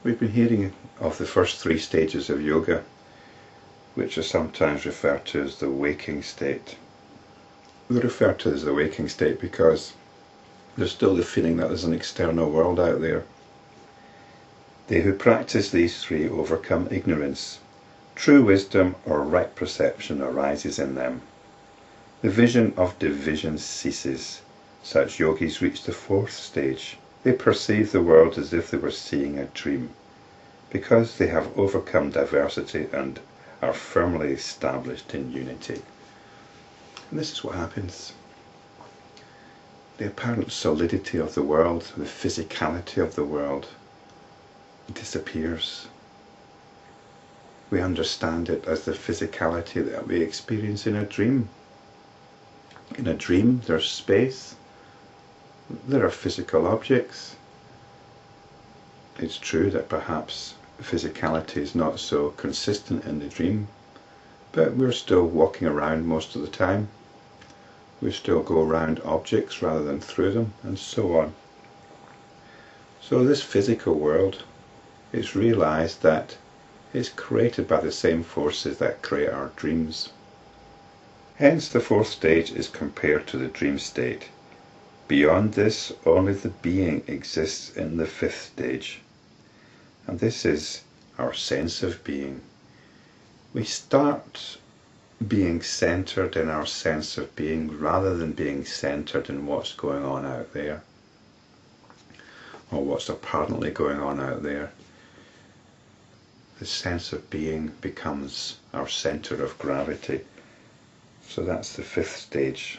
We've been hearing of the first three stages of yoga, which are sometimes referred to as the waking state. They're referred to as the waking state because there's still the feeling that there's an external world out there. They who practice these three overcome ignorance. True wisdom or right perception arises in them. The vision of division ceases. Such yogis reach the fourth stage. They perceive the world as if they were seeing a dream, because they have overcome diversity and are firmly established in unity. And this is what happens. The apparent solidity of the world, the physicality of the world, disappears. We understand it as the physicality that we experience in a dream. In a dream, there's space. There are physical objects. It's true that perhaps physicality is not so consistent in the dream, but we're still walking around most of the time. We still go around objects rather than through them, and so on. So this physical world, it's realized that it's created by the same forces that create our dreams. Hence the fourth stage is compared to the dream state. Beyond this, only the being exists in the fifth stage. And this is our sense of being. We start being centered in our sense of being rather than being centered in what's going on out there, or what's apparently going on out there. The sense of being becomes our center of gravity. So that's the fifth stage.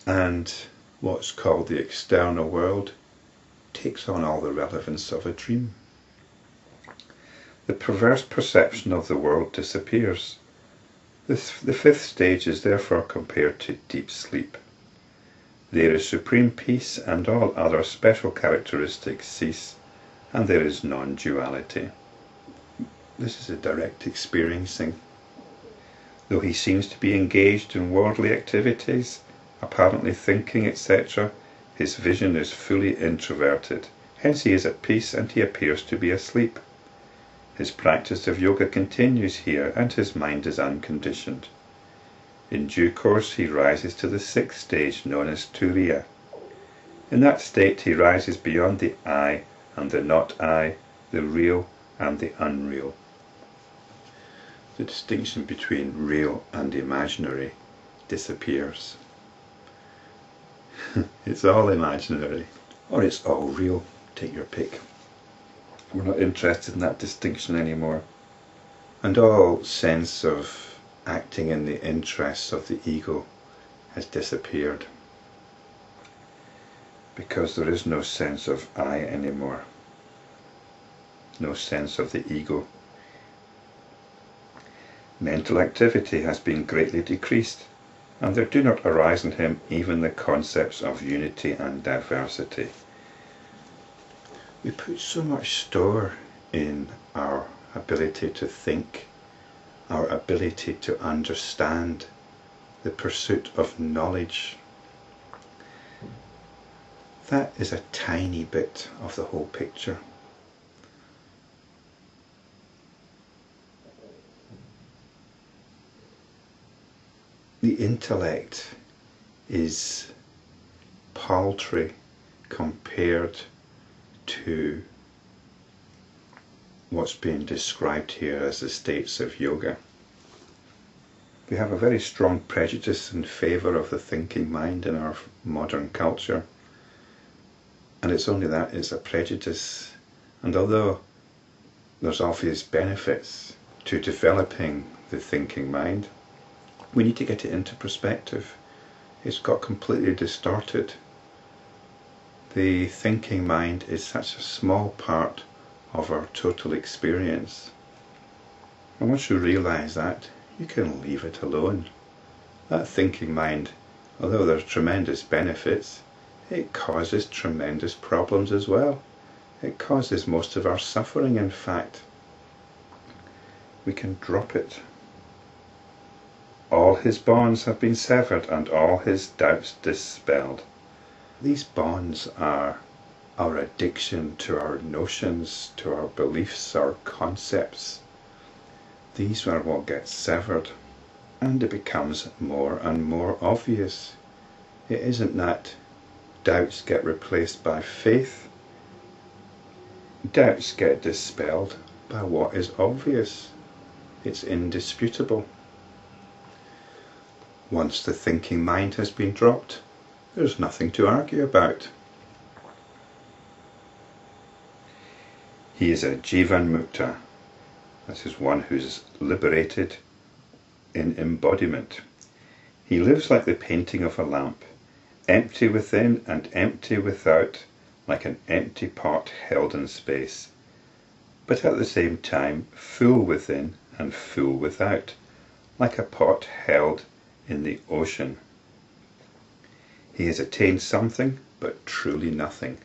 And what's called the external world takes on all the relevance of a dream. The perverse perception of the world disappears. The fifth stage is therefore compared to deep sleep. There is supreme peace and all other special characteristics cease, and there is non-duality. This is a direct experiencing. Though he seems to be engaged in worldly activities, apparently thinking, etc., his vision is fully introverted. Hence he is at peace and he appears to be asleep. His practice of yoga continues here and his mind is unconditioned. In due course he rises to the sixth stage known as turiya. In that state he rises beyond the I and the not I, the real and the unreal. The distinction between real and imaginary disappears. It's all imaginary, or it's all real. Take your pick. We're not interested in that distinction anymore. And all sense of acting in the interests of the ego has disappeared, because there is no sense of I anymore, no sense of the ego. Mental activity has been greatly decreased, and there do not arise in him even the concepts of unity and diversity. We put so much store in our ability to think, our ability to understand, the pursuit of knowledge. That is a tiny bit of the whole picture. The intellect is paltry compared to what's being described here as the states of yoga. We have a very strong prejudice in favour of the thinking mind in our modern culture, and it's only that, it's a prejudice. And although there's obvious benefits to developing the thinking mind, we need to get it into perspective. It's got completely distorted. The thinking mind is such a small part of our total experience. And once you realise that, you can leave it alone. That thinking mind, although there's tremendous benefits, it causes tremendous problems as well. It causes most of our suffering, in fact. We can drop it. All his bonds have been severed and all his doubts dispelled. These bonds are our addiction to our notions, to our beliefs, our concepts, these are what gets severed, and it becomes more and more obvious. It isn't that doubts get replaced by faith. Doubts get dispelled by what is obvious. It's indisputable. Once the thinking mind has been dropped, there's nothing to argue about. He is a jivanmukta. This is one who's liberated in embodiment. He lives like the painting of a lamp, empty within and empty without, like an empty pot held in space, but at the same time full within and full without, like a pot held in the ocean. He has attained something, but truly nothing.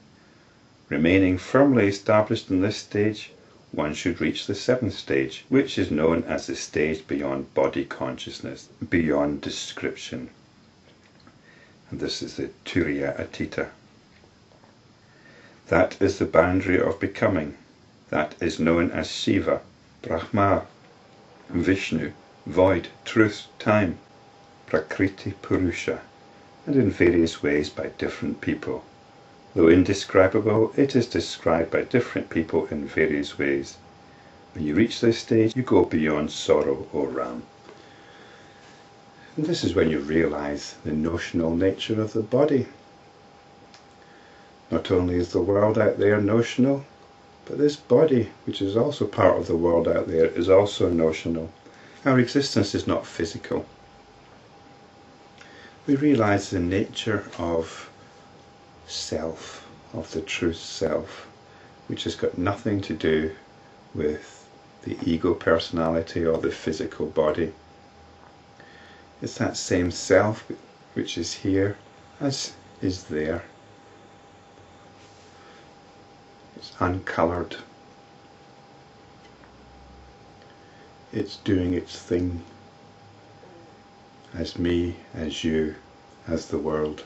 Remaining firmly established in this stage, one should reach the seventh stage, which is known as the stage beyond body consciousness, beyond description. And this is the turiya atita. That is the boundary of becoming. That is known as Shiva, Brahma, Vishnu, void, truth, time, Prakriti, Purusha, and in various ways by different people. Though indescribable, it is described by different people in various ways. When you reach this stage, you go beyond sorrow, O Ram. And this is when you realize the notional nature of the body. Not only is the world out there notional, but this body, which is also part of the world out there, is also notional. Our existence is not physical. We realize the nature of self, of the true self, which has got nothing to do with the ego personality or the physical body. It's that same self which is here as is there. It's uncoloured. It's doing its thing as me, as you, as the world.